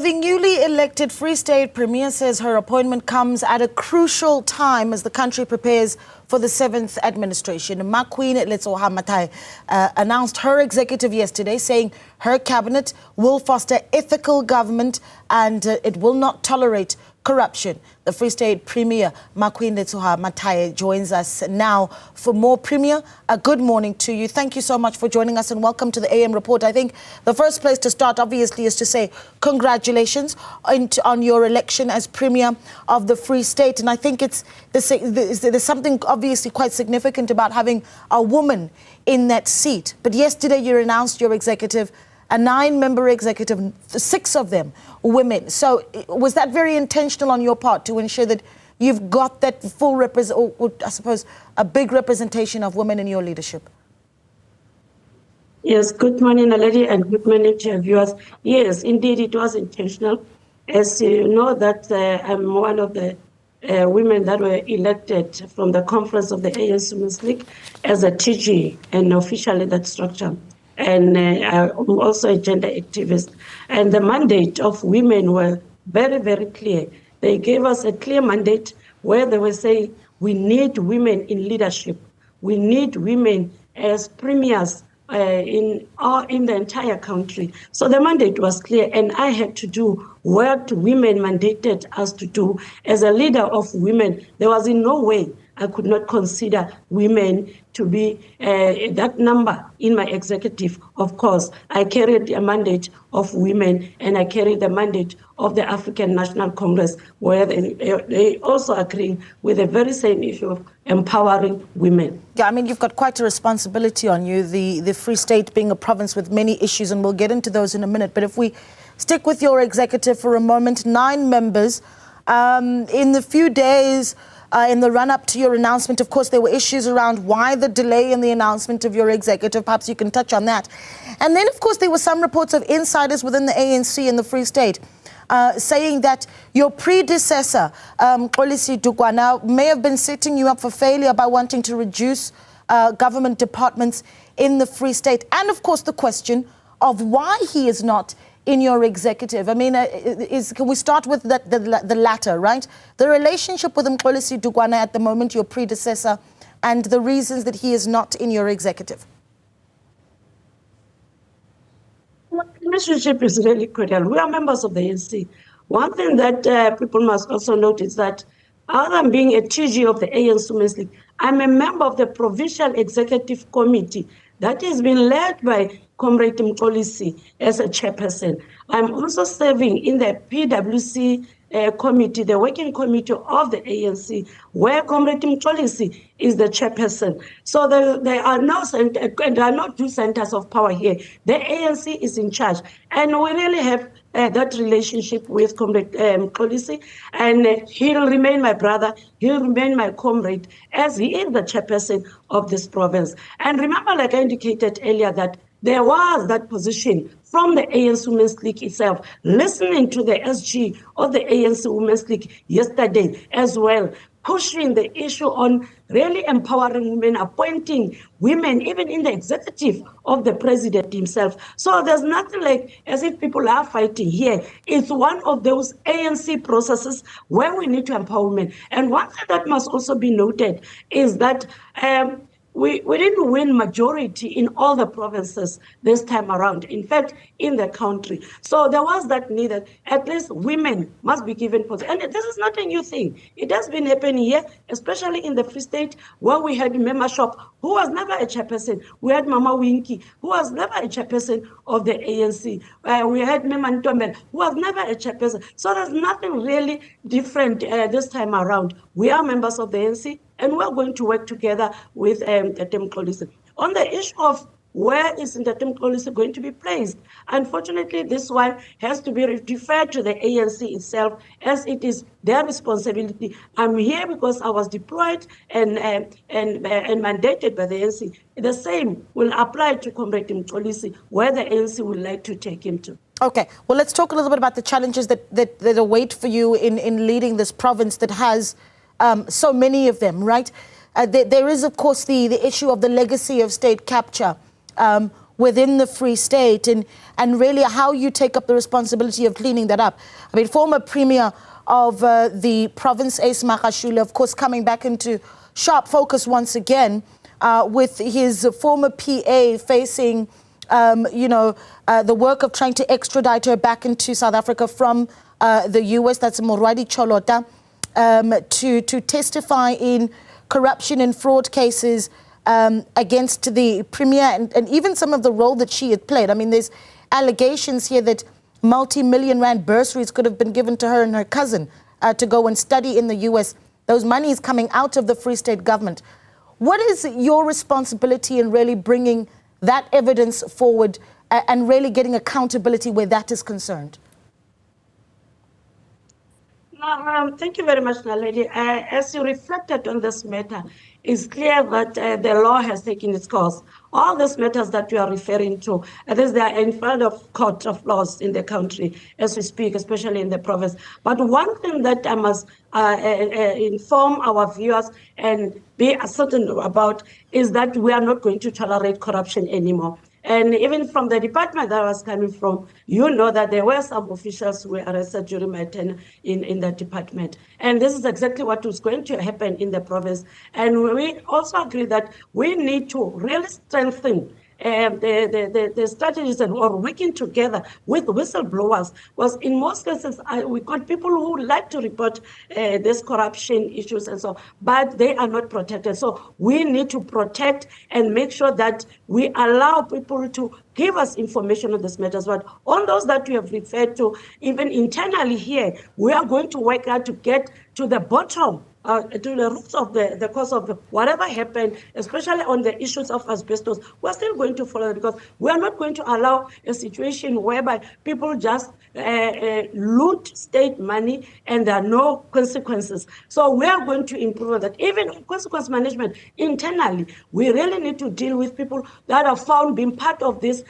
The newly elected Free State Premier says her appointment comes at a crucial time as the country prepares for the 7th administration. Maqueen Letsoha-Mathae announced her executive yesterday, saying her cabinet will foster ethical government and it will not tolerate corruption. The Free State Premier Maqueen Letsoha-Mathae joins us now for more. Premier, a good morning to you. Thank you so much for joining us and welcome to the AM Report. I think the first place to start, obviously, is to say congratulations on your election as Premier of the Free State. And I think there's something obviously quite significant about having a woman in that seat. But yesterday you announced your executive, a 9-member executive, 6 of them women. So was that very intentional on your part to ensure that you've got that full or I suppose a big representation of women in your leadership? Yes, good morning, Aledi, and good morning to your viewers. Yes, indeed, it was intentional. As you know, that I'm one of the women that were elected from the conference of the ANC Women's League as a TG and officially that structure. And I'm also a gender activist. And the mandate of women were very, very clear. They gave us a clear mandate where they were saying, we need women in leadership. We need women as premiers in the entire country. So the mandate was clear, and I had to do what women mandated us to do. As a leader of women, there was in no way I could not consider women to be that number in my executive. Of course, I carried a mandate of women, and I carried the mandate of the African National Congress, where they also agree with the very same issue of empowering women. Yeah, I mean, you've got quite a responsibility on you, the Free State being a province with many issues, and we'll get into those in a minute. But if we stick with your executive for a moment, 9 members, in the few days in the run-up to your announcement, of course, there were issues around why the delay in the announcement of your executive. Perhaps you can touch on that. And then, of course, there were some reports of insiders within the ANC and the Free State saying that your predecessor, Mxolisi Dukwana, may have been setting you up for failure by wanting to reduce government departments in the Free State. And, of course, the question of why he is not in your executive. I mean, can we start with the latter, right? The relationship with Mxolisi Dukwana at the moment, your predecessor, and the reasons that he is not in your executive. The relationship is really cordial. We are members of the ANC. One thing that people must also note is that other than being a TG of the ANC Women's League, I'm a member of the Provincial Executive Committee that has been led by Comrade Mxolisi as a chairperson. I'm also serving in the PwC committee, the working committee of the ANC, where Comrade Mxolisi is the chairperson. So there are no two centers of power here. The ANC is in charge, and we really have that relationship with Comrade Mxolisi, and he'll remain my brother, he'll remain my comrade, as he is the chairperson of this province. And remember, like I indicated earlier, that there was that position from the ANC Women's League itself, listening to the SG of the ANC Women's League yesterday as well, pushing the issue on really empowering women, appointing women, even in the executive of the president himself. So there's nothing like as if people are fighting here. It's one of those ANC processes where we need to empower women. And one thing that must also be noted is that we didn't win majority in all the provinces this time around, in fact, in the country. So there was that need that at least women must be given position. And this is not a new thing. It has been happening here, especially in the Free State, where we had Mema Shop, who was never a chairperson. We had Mama Winky, who was never a chairperson of the ANC. We had Mema Ntomben, who was never a chairperson. So there's nothing really different this time around. We are members of the ANC, and we're going to work together with Mxolisi. On the issue of where is Mxolisi going to be placed, unfortunately, this one has to be deferred to the ANC itself, as it is their responsibility. I'm here because I was deployed and mandated by the ANC. The same will apply to Comrade Mxolisi, where the ANC would like to take him to. Okay, well, let's talk a little bit about the challenges that await for you in leading this province that has so many of them, right? There is, of course, the issue of the legacy of state capture. within the Free State, and really how you take up the responsibility of cleaning that up. I mean, former Premier of the province, Ace Magashule, of course, coming back into sharp focus once again with his former PA facing, the work of trying to extradite her back into South Africa from the US, that's Morwadi Cholota, to testify in corruption and fraud cases against the Premier and even some of the role that she had played. I mean, there's allegations here that multi-million rand bursaries could have been given to her and her cousin to go and study in the US. Those monies coming out of the Free State government. What is your responsibility in really bringing that evidence forward and really getting accountability where that is concerned? Thank you very much, Naledi. As you reflected on this matter, it's clear that the law has taken its course. All these matters that you are referring to, they are in front of court of laws in the country as we speak, especially in the province. But one thing that I must inform our viewers and be certain about is that we are not going to tolerate corruption anymore. And even from the department that I was coming from, you know that there were some officials who were arrested during my tenure in that department. And this is exactly what was going to happen in the province. And we also agree that we need to really strengthen the strategies and or working together with whistleblowers, because in most cases we got people who like to report these corruption issues and so, but they are not protected. So we need to protect and make sure that we allow people to give us information on these matters. But on those that you have referred to, even internally here, we are going to work out to get to the bottom, to the roots of the cause of whatever happened, especially on the issues of asbestos. We're still going to follow it because we are not going to allow a situation whereby people just loot state money and there are no consequences. So we are going to improve that. Even consequence management internally, we really need to deal with people that are found being part of this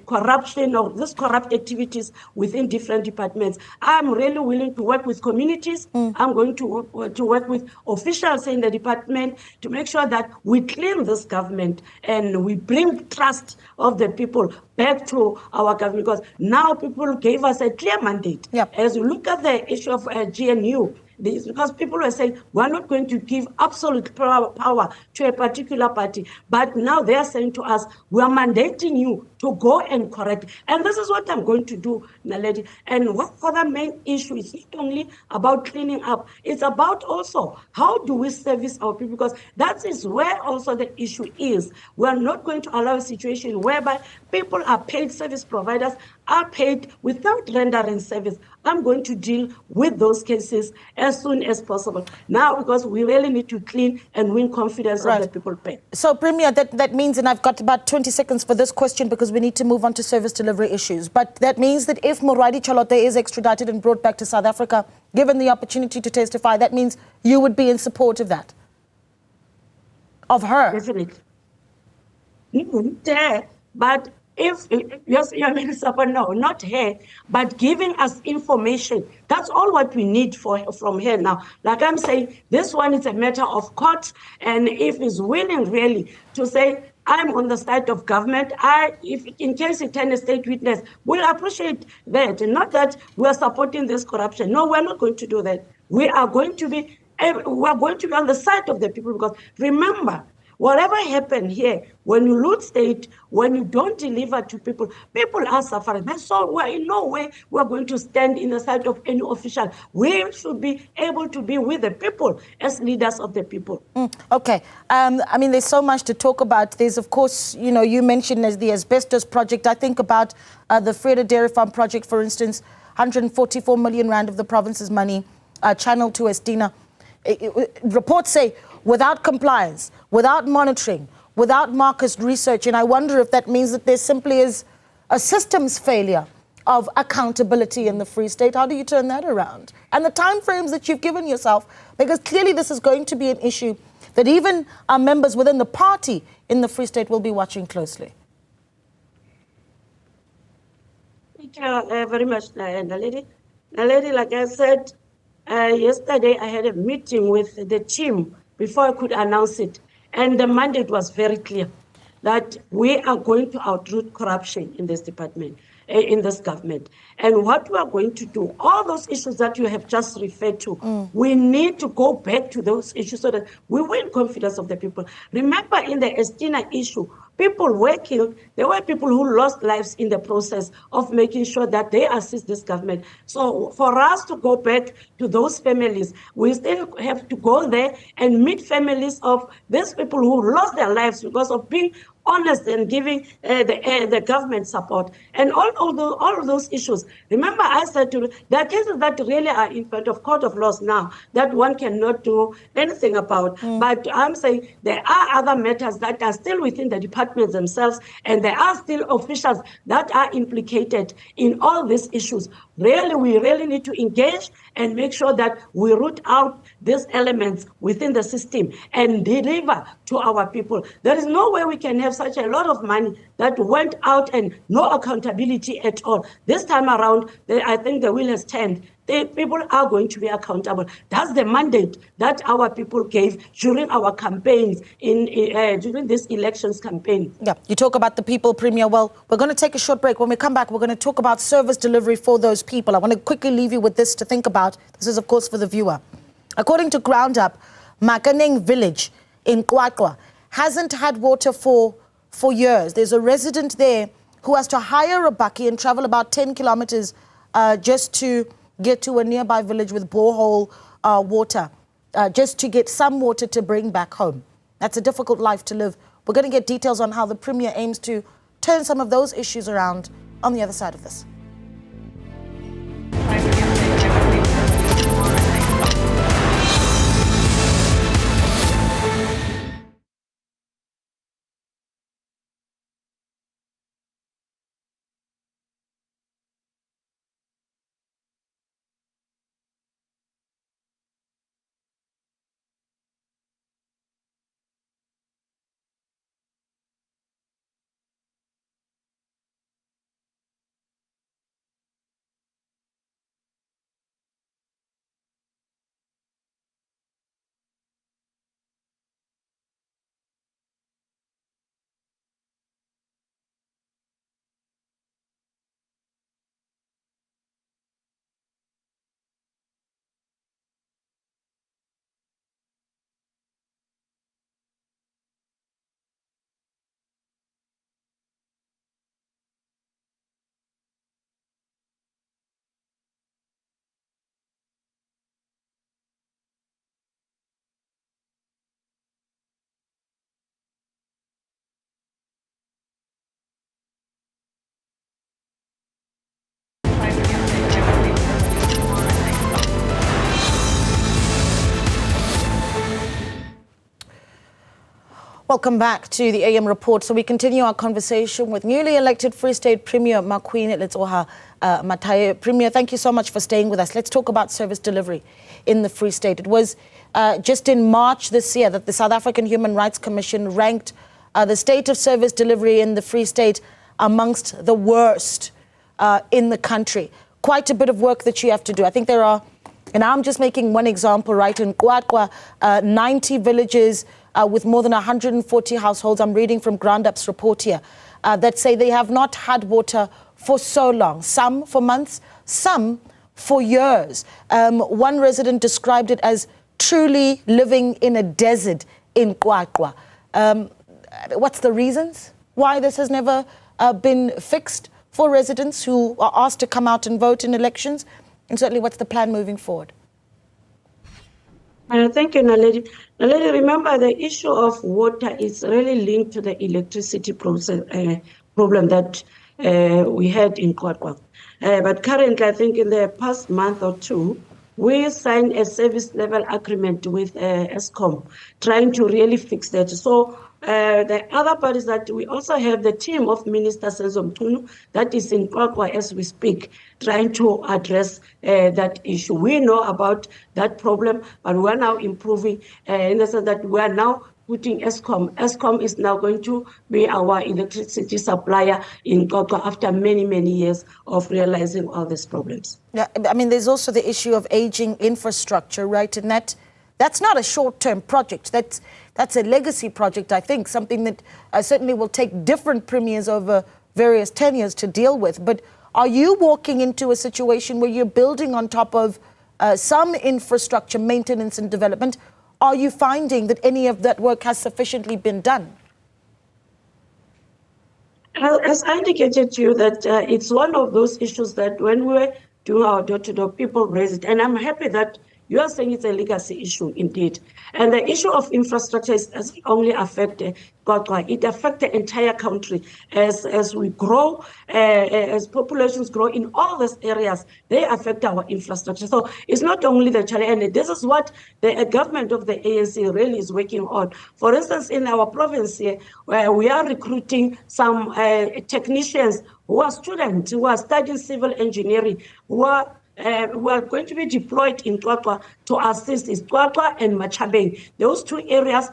corruption or this corrupt activities within different departments. I'm really willing to work with communities. I'm going to work with officials in the department to make sure that we clean this government and we bring trust of the people back to our government, because now people gave us a clear mandate. Yep. As you look at the issue of GNU, this, because people were saying we're not going to give absolute power to a particular party, but now they are saying to us, we are mandating you to go and correct. And this is what I'm going to do, Naledi. And what other main issue is not only about cleaning up, it's about also how do we service our people, because that is where also the issue is. We are not going to allow a situation whereby people are paid, service providers are paid without rendering service. I'm going to deal with those cases as soon as possible. Now, because we really need to clean and win confidence of the people pay. So, Premier, that means, and I've got about 20 seconds for this question because we need to move on to service delivery issues, but that means that if Morwadi Cholota is extradited and brought back to South Africa, given the opportunity to testify, that means you would be in support of that? Of her? Definitely. But if, yes, you mean support, no, not her, but giving us information. That's all what we need from her now. Like I'm saying, this one is a matter of court, and if he's willing really to say, I'm on the side of government, if in case he turns a state witness, we'll appreciate that. Not that we're supporting this corruption. No, we're not going to do that. We are going to be on the side of the people, because remember, whatever happened here, when you loot state, when you don't deliver to people, people are suffering. That's all. We're in no way we're going to stand in the side of any official. We should be able to be with the people as leaders of the people. Okay. I mean, there's so much to talk about. There's, of course, you know, you mentioned as the asbestos project. I think about the Freda Dairy Farm project, for instance, 144 million rand of the province's money channeled to Estina. Reports say without compliance, without monitoring, without market research, and I wonder if that means that there simply is a systems failure of accountability in the Free State. How do you turn that around? And the timeframes that you've given yourself, because clearly this is going to be an issue that even our members within the party in the Free State will be watching closely. Thank you very much, Naledi. Naledi, like I said, yesterday I had a meeting with the team before I could announce it, and the mandate was very clear. that we are going to outroot corruption in this department, in this government. And what we are going to do, all those issues that you have just referred to, we need to go back to those issues so that we win confidence of the people. Remember, in the Estina issue, people were killed. There were people who lost lives in the process of making sure that they assist this government. So for us to go back to those families, we still have to go there and meet families of these people who lost their lives because of being honest and giving the government support. And all of those issues. Remember, I said to you, there are cases that really are in front of court of laws now that one cannot do anything about. But I'm saying there are other matters that are still within the departments themselves, and there are still officials that are implicated in all these issues. Really, we really need to engage and make sure that we root out these elements within the system and deliver to our people. There is no way we can have such a lot of money that went out and no accountability at all. This time around, I think the wheel has turned. People are going to be accountable. That's the mandate that our people gave during our campaigns, during this elections campaign. Yeah, you talk about the people, Premier. Well, we're going to take a short break. When we come back, we're going to talk about service delivery for those people. I want to quickly leave you with this to think about. This is, of course, for the viewer. According to Ground Up, Makaneng village in Kwakwa hasn't had water for years. There's a resident there who has to hire a bakkie and travel about 10 kilometers just to get to a nearby village with borehole water, just to get some water to bring back home. That's a difficult life to live. We're going to get details on how the Premier aims to turn some of those issues around on the other side of this. Welcome back to the AM Report. So we continue our conversation with newly elected Free State Premier Maqueen Letsoha-Mathae. Premier, thank you so much for staying with us. Let's talk about service delivery in the Free State. It was just in March this year that the South African Human Rights Commission ranked the state of service delivery in the Free State amongst the worst in the country. Quite a bit of work that you have to do. I think there are, and I'm just making one example, right, in Kwakwa, 90 villages with more than 140 households. I'm reading from Ground Up's report here that say they have not had water for so long, some for months, some for years. One resident described it as truly living in a desert in Kwakwa. What's the reasons why this has never been fixed for residents who are asked to come out and vote in elections? And certainly, what's the plan moving forward? Thank you, Naledi. Naledi, remember the issue of water is really linked to the electricity problem that we had in Kwakwa. But currently, I think in the past month or two, we signed a service level agreement with Eskom, trying to really fix that. So the other part is that we also have the team of Minister Sezomtunu that is in Kwakwa as we speak, trying to address that issue. We know about that problem, but we are now improving in the sense that we are now putting Eskom. Eskom is now going to be our electricity supplier in Kwakwa after many, many years of realizing all these problems. Yeah, I mean, there's also the issue of aging infrastructure, right? And that That's not a short-term project. That's a legacy project, I think, something that certainly will take different premiers over various tenures to deal with. But are you walking into a situation where you're building on top of some infrastructure maintenance and development? Are you finding that any of that work has sufficiently been done? As I indicated to you, that it's one of those issues that when we're doing our door-to-door, people raise it. And I'm happy that you are saying it's a legacy issue indeed. And the issue of infrastructure doesn't only affect Xwagwa, it affects the entire country. As we grow, as populations grow in all these areas, they affect our infrastructure. So it's not only the challenge, and this is what the government of the ANC really is working on. For instance, in our province here, where we are recruiting some technicians who are students, who are studying civil engineering, who are going to be deployed in Xwagwa to assist is Xwagwa and Machabeng. Those two areas,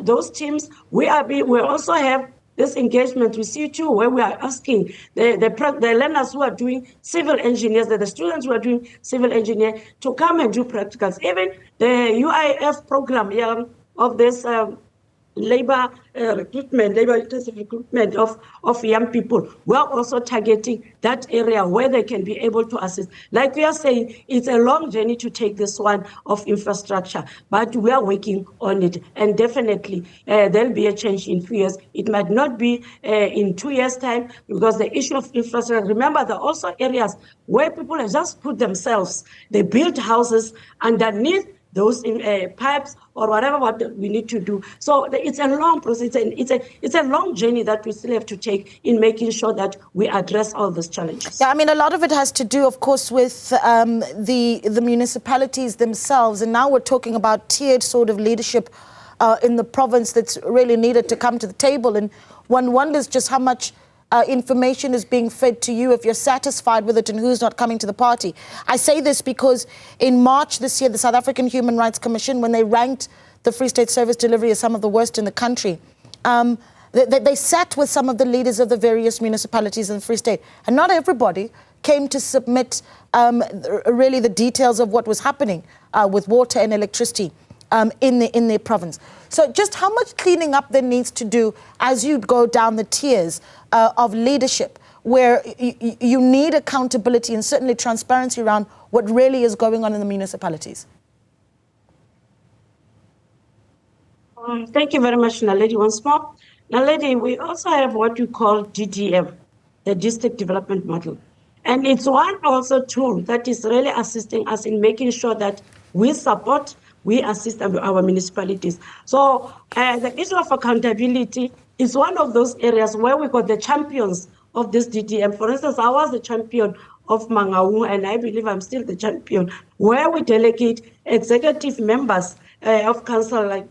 those teams, we also have this engagement with C2 where we are asking the learners who are doing civil engineers, the students who are doing civil engineering to come and do practicals. Even the UIF program of this labor intensive recruitment of young people. We are also targeting that area where they can be able to assist. Like we are saying, it's a long journey to take this one of infrastructure, but we are working on it. And definitely there'll be a change in 2 years. It might not be in 2 years' time, because the issue of infrastructure, remember, there are also areas where people have just put themselves, they build houses underneath those pipes or whatever what we need to do. So it's a long process. It's a long journey that we still have to take in making sure that we address all these challenges. Yeah, I mean, a lot of it has to do, of course, with the municipalities themselves. And now we're talking about tiered sort of leadership in the province that's really needed to come to the table. And one wonders just how much information is being fed to you, if you're satisfied with it, and who's not coming to the party. I say this because in March this year, the South African Human Rights Commission, when they ranked the Free State service delivery as some of the worst in the country, they sat with some of the leaders of the various municipalities in the Free State, and not everybody came to submit really the details of what was happening with water and electricity in their province. So just how much cleaning up there needs to do as you go down the tiers of leadership, where you need accountability and certainly transparency around what really is going on in the municipalities? Thank you very much, Naledi, once more. Naledi, we also have what you call DDM, the District Development Model. And it's one also tool that is really assisting us in making sure that we support, we assist our municipalities. So the issue of accountability is one of those areas where we got the champions of this DDM. For instance, I was the champion of Mangaung, and I believe I'm still the champion, where we delegate executive members of council. Like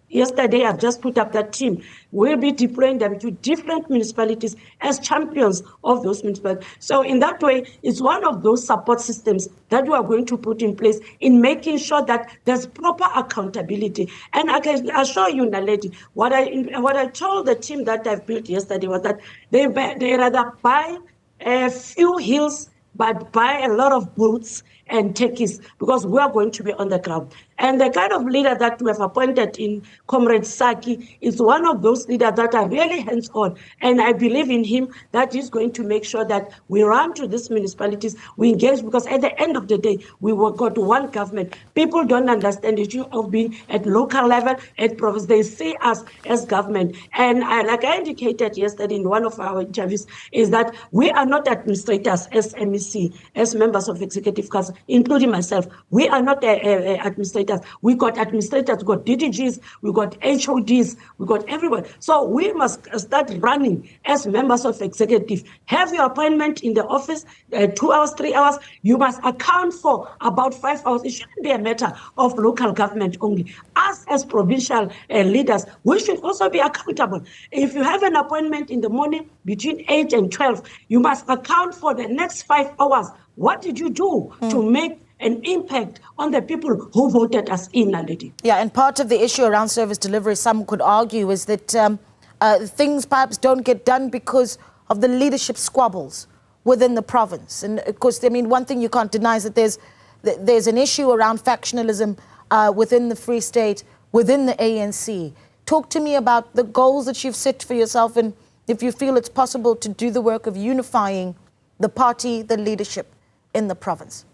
yesterday, I've just put up that team. We'll be deploying them to different municipalities as champions of those municipalities. So in that way, it's one of those support systems that we are going to put in place in making sure that there's proper accountability. And I can assure you, Naledi, what I told the team that I've built yesterday was that they rather buy a few hills, but buy a lot of boots and turkeys, because we are going to be on the ground. And the kind of leader that we have appointed in Comrade Saki is one of those leaders that are really hands-on. And I believe in him that he's going to make sure that we run to these municipalities, we engage, because at the end of the day, we will go to one government. People don't understand the issue of being at local level, at province. They see us as government. And like I indicated yesterday in one of our interviews, is that we are not administrators as MEC, as members of Executive Council, including myself. We are not administrators. We got administrators, we got DDGs, we got HODs, we got everyone. So we must start running as members of executive. Have your appointment in the office, 2 hours, 3 hours. You must account for about 5 hours. It shouldn't be a matter of local government only. Us as provincial leaders, we should also be accountable. If you have an appointment in the morning between 8 and 12, you must account for the next 5 hours. What did you do to make an impact on the people who voted us in, Naledi? Yeah, and part of the issue around service delivery, some could argue, is that things perhaps don't get done because of the leadership squabbles within the province. And of course, I mean, one thing you can't deny is that there's an issue around factionalism within the Free State, within the ANC. Talk to me about the goals that you've set for yourself and if you feel it's possible to do the work of unifying the party, the leadership in the province.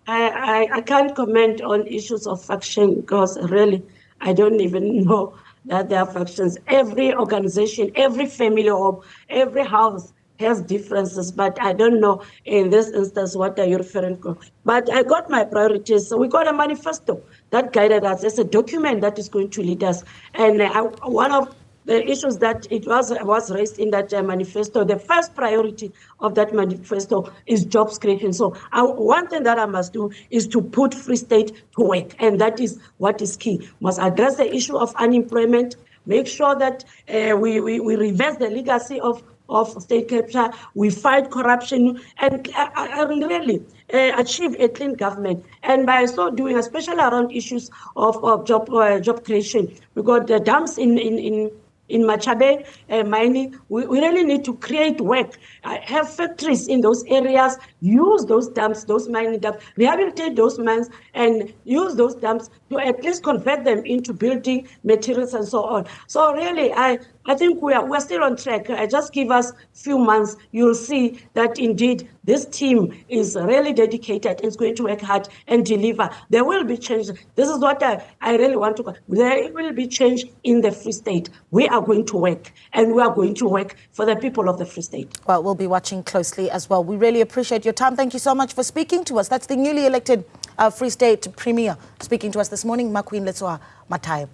I can't comment on issues of faction because really I don't even know that there are factions. Every organization, every family home, every house has differences, but I don't know in this instance what are you referring to. But I got my priorities. So we got a manifesto that guided us. It's a document that is going to lead us. And one of the issues that it was raised in that manifesto, the first priority of that manifesto is jobs creation. So one thing that I must do is to put Free State to work, and that is what is key. Must address the issue of unemployment, make sure that we reverse the legacy of state capture, we fight corruption, and really achieve a clean government. And by so doing, especially around issues of job creation, we got the dams in Machabe mining, we really need to create work, have factories in those areas, use those dams, those mining dams, rehabilitate those mines, and use those dams to at least convert them into building materials and so on. So really, I think we're still on track. Just give us a few months, you'll see that indeed this team is really dedicated, is going to work hard and deliver. There will be change. This is what I really want to. There will be change in the Free State. We are going to work, and we are going to work for the people of the Free State. Well, we'll be watching closely as well. We really appreciate your time. Thank you so much for speaking to us. That's the newly elected Free State Premier speaking to us this morning, Maqueen Letsoha-Mathae.